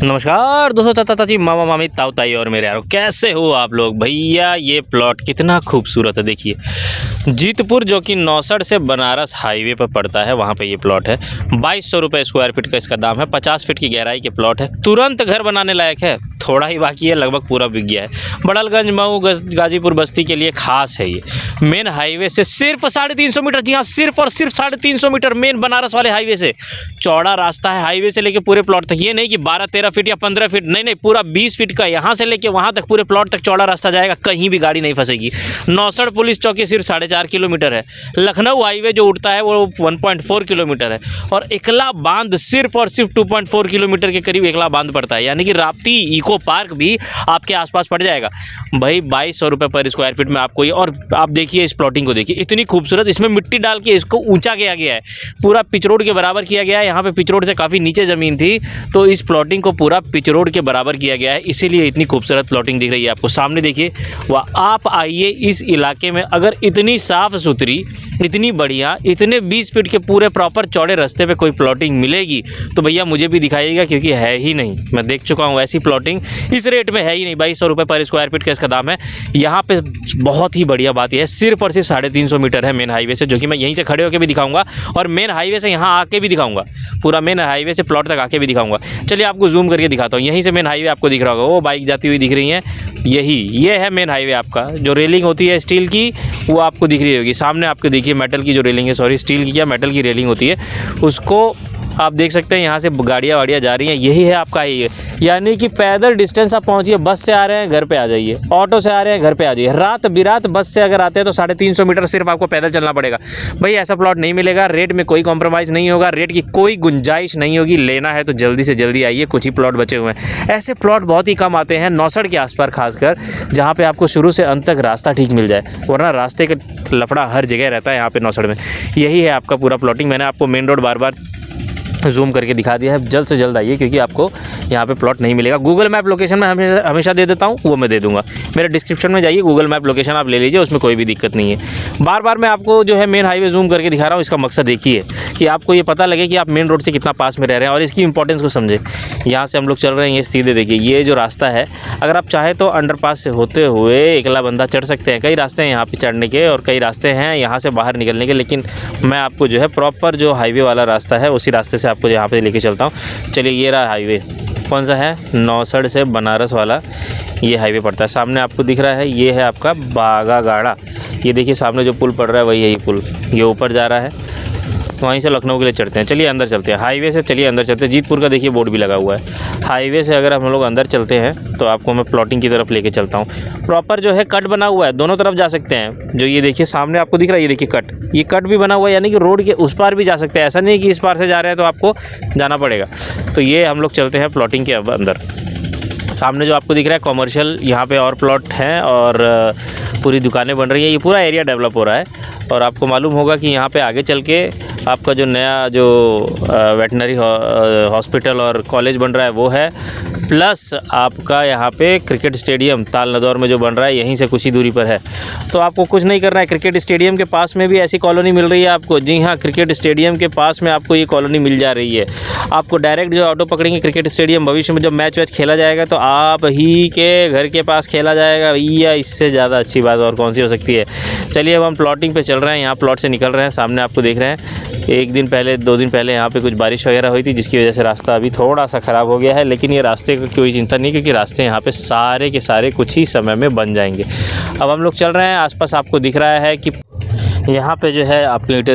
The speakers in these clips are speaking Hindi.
नमस्कार दोस्तों, चाचा चाची, मामा मामी, ताऊ ताई और मेरे यारों, कैसे हो आप लोग। भैया ये प्लॉट कितना खूबसूरत है। देखिए, जीतपुर जो कि नौसड़ से बनारस हाईवे पर पड़ता है, वहाँ पे ये प्लॉट है। 2200 रुपये स्क्वायर फीट का इसका दाम है। 50 फीट की गहराई के प्लॉट है। तुरंत घर बनाने लायक है, थोड़ा ही बाकी है, लगभग पूरा बिक गया है। बड़लगंज, मऊ, गाजीपुर बस्ती के लिए खास है ये। मेन हाईवे से सिर्फ 350 मीटर, जी हाँ, सिर्फ और सिर्फ 350 मीटर मेन बनारस वाले हाईवे से चौड़ा रास्ता है। हाईवे से लेके पूरे प्लॉट तक, ये नहीं कि 12-13 फीट या 15 फीट, नहीं, पूरा 20 फीट का यहाँ से लेके वहाँ तक पूरे प्लॉट तक चौड़ा रास्ता जाएगा, कहीं भी गाड़ी नहीं फंसेगी। नौसड़ पुलिस चौकी सिर्फ 4.5 किलोमीटर है। लखनऊ हाईवे जो उठता है वो 1.4 किलोमीटर है। और एकला बांध सिर्फ और सिर्फ 2.4 किलोमीटर के करीब एकला बांध पड़ता है, यानी कि राप्ती इको पार्क भी आपके आसपास पड़ जाएगा। भाई 2200 रुपये पर स्क्वायर फीट में आपको ये, और आप देखिए इस प्लॉटिंग को, देखिए इतनी खूबसूरत, इसमें मिट्टी डाल के इसको ऊंचा किया गया है, पूरा पिच रोड के बराबर किया गया है। यहाँ पे पिच रोड से काफ़ी नीचे ज़मीन थी, तो इस प्लॉटिंग को पूरा पिच रोड के बराबर किया गया है, इसीलिए इतनी खूबसूरत प्लॉटिंग दिख रही है आपको। सामने देखिए, वह आप आइए इस इलाके में, अगर इतनी साफ़ सुथरी, इतनी बढ़िया, इतने 20 फीट के पूरे प्रॉपर चौड़े रास्ते पे कोई प्लॉटिंग मिलेगी तो भैया मुझे भी दिखाइएगा, क्योंकि है ही नहीं। मैं देख चुका हूँ ऐसी प्लॉटिंग इस रेट में है ही नहीं। 2200 रुपये पर स्क्वायर फीट का इसका दाम है। यहाँ पे बहुत ही बढ़िया बात यह है, सिर्फ और सिर्फ 350 मीटर है मेन हाईवे से, जो कि मैं यहीं से खड़े होकर भी दिखाऊंगा और मेन हाईवे से यहाँ आके भी दिखाऊंगा, पूरा मेन हाईवे से प्लॉट तक आके भी दिखाऊंगा। चलिए आपको जूम करके दिखाता हूँ। यहीं से मेन हाईवे आपको दिख रहा होगा, वो बाइक जाती हुई दिख रही है, ये है मेन हाईवे आपका। जो रेलिंग होती है स्टील की, वो आपको दिख रही होगी सामने। आपको देखिए मेटल की जो रेलिंग है, सॉरी स्टील की क्या, मेटल की रेलिंग होती है, उसको आप देख सकते हैं। यहाँ से गाड़ियाँ वाड़ियाँ जा रही हैं, यही है आपका ये, यानी कि पैदल डिस्टेंस आप पहुँचिए। बस से आ रहे हैं घर पे आ जाइए, ऑटो से आ रहे हैं घर पे आ जाइए, रात बिरात बस से अगर आते हैं तो 350 मीटर सिर्फ आपको पैदल चलना पड़ेगा। भाई ऐसा प्लॉट नहीं मिलेगा, रेट में कोई कॉम्प्रोमाइज़ नहीं होगा, रेट की कोई गुंजाइश नहीं होगी। लेना है तो जल्दी से जल्दी आइए, कुछ ही प्लॉट बचे हुए हैं। ऐसे प्लॉट बहुत ही कम आते हैं नौसड़ के आसपास, खासकर जहाँ पे आपको शुरू से अंत तक रास्ता ठीक मिल जाए, वरना रास्ते का लफड़ा हर जगह रहता है यहाँ पे नौसड़ में। यही है आपका पूरा प्लॉटिंग। मैंने आपको मेन रोड बार बार जूम करके दिखा दिया है। जल्द से जल्द आइए, क्योंकि आपको यहाँ पे प्लॉट नहीं मिलेगा। गूगल मैप लोकेशन मैं हमेशा दे देता हूँ, वो मैं दे दूँगा। मेरे डिस्क्रिप्शन में जाइए, गूगल मैप लोकेशन आप ले लीजिए, उसमें कोई भी दिक्कत नहीं है। बार बार मैं आपको जो है मेन हाईवे जूम करके दिखा रहा हूँ, इसका मकसद एक ही है कि आपको ये पता लगे कि आप मेन रोड से कितना पास में रह रहे हैं और इसकी इंपॉर्टेंस को समझें। यहाँ से हम लोग चल रहे हैं, ये सीधे देखिए, ये जो रास्ता है, अगर आप चाहें तो अंडरपास से होते हुए एकला बंदा चढ़ सकते हैं। कई रास्ते हैं यहाँ पे चढ़ने के और कई रास्ते हैं यहाँ से बाहर निकलने के, लेकिन मैं आपको जो है प्रॉपर जो हाईवे वाला रास्ता है, उसी रास्ते से आपको यहाँ पे लेके चलता हूँ। चलिए, ये रहा हाईवे। कौन सा है? नौसड़ से बनारस वाला ये हाईवे पड़ता है। सामने आपको दिख रहा है, ये है आपका बागागाड़ा। ये देखिए सामने जो पुल पड़ रहा है, वही है ये पुल, ये ऊपर जा रहा है। वहीं से लखनऊ के लिए चढ़ते हैं। चलिए अंदर चलते हैं, हाईवे से चलिए अंदर चलते हैं। जीतपुर का देखिए बोर्ड भी लगा हुआ है। हाईवे से अगर हम लोग अंदर चलते हैं तो आपको मैं प्लॉटिंग की तरफ लेके चलता हूँ। प्रॉपर जो है कट बना हुआ है, दोनों तरफ जा सकते हैं। जो ये देखिए सामने आपको दिख रहा है, ये देखिए कट, ये कट भी बना हुआ है, यानी कि रोड के उस पार भी जा सकते हैं। ऐसा नहीं कि इस पार से जा रहे हैं तो आपको जाना पड़ेगा। तो ये हम लोग चलते हैं प्लॉटिंग के अंदर। सामने जो आपको दिख रहा है कमर्शियल, यहाँ पे और प्लॉट हैं और पूरी दुकानें बन रही हैं। ये पूरा एरिया डेवलप हो रहा है और आपको मालूम होगा कि यहाँ पे आगे चल के आपका जो नया जो वेटनरी हॉस्पिटल और कॉलेज बन रहा है वो है, प्लस आपका यहाँ पे क्रिकेट स्टेडियम ताल नदौर में जो बन रहा है, यहीं से कुछ ही दूरी पर है। तो आपको कुछ नहीं करना है, क्रिकेट स्टेडियम के पास में भी ऐसी कॉलोनी मिल रही है आपको। जी हाँ, क्रिकेट स्टेडियम के पास में आपको ये कॉलोनी मिल जा रही है। आपको डायरेक्ट जो ऑटो पकड़ेंगे क्रिकेट स्टेडियम, भविष्य में जब मैच वैच खेला जाएगा तो आप ही के घर के पास खेला जाएगा भैया। इससे ज़्यादा अच्छी बात और कौन सी हो सकती है। चलिए अब हम प्लॉटिंग पे चल रहे हैं, यहाँ प्लॉट से निकल रहे हैं। सामने आपको देख रहे हैं, एक दिन पहले 2 दिन पहले यहाँ पे कुछ बारिश वगैरह हुई थी, जिसकी वजह से रास्ता अभी थोड़ा सा ख़राब हो गया है, लेकिन ये रास्ते की कोई चिंता नहीं, क्योंकि रास्ते यहाँ पे सारे के सारे कुछ ही समय में बन जाएंगे। अब हम लोग चल रहे हैं, आसपास आपको दिख रहा है कि यहाँ पे जो है आपके ईंटें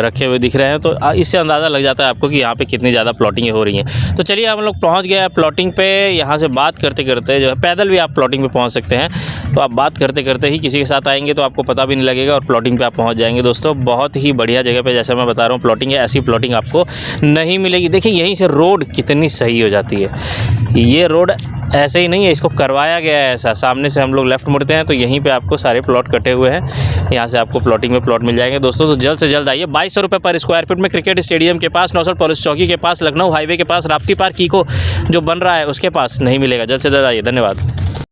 रखे हुए दिख रहे हैं, तो इससे अंदाज़ा लग जाता है आपको कि यहाँ पे कितनी ज़्यादा प्लॉटिंग हो रही हैं। तो चलिए हम लोग पहुँच गए प्लॉटिंग पे। यहाँ से बात करते करते जो है, पैदल भी आप प्लॉटिंग पे पहुँच सकते हैं, तो आप बात करते करते ही किसी के साथ आएंगे तो आपको पता भी नहीं लगेगा और प्लॉटिंग पे आप पहुँच जाएंगे। दोस्तों बहुत ही बढ़िया जगह पे, जैसा मैं बता रहा हूँ प्लॉटिंग है, ऐसी प्लॉटिंग आपको नहीं मिलेगी। देखिए यहीं से रोड कितनी सही हो जाती है। ये रोड ऐसे ही नहीं है, इसको करवाया गया है ऐसा। सामने से हम लोग लेफ़्ट मुड़ते हैं तो यहीं पे आपको सारे प्लॉट कटे हुए हैं, यहाँ से आपको प्लॉटिंग में प्लॉट मिल जाएंगे। दोस्तों तो जल्द से जल्द आइए। 2200 रुपये पर स्क्वायर फीट में क्रिकेट स्टेडियम के पास, नौसड़ पुलिस चौकी के पास, लखनऊ हाईवे के पास, राप्ती पार्क इको जो बन रहा है उसके पास नहीं मिलेगा। जल्द से जल्द आइए। धन्यवाद।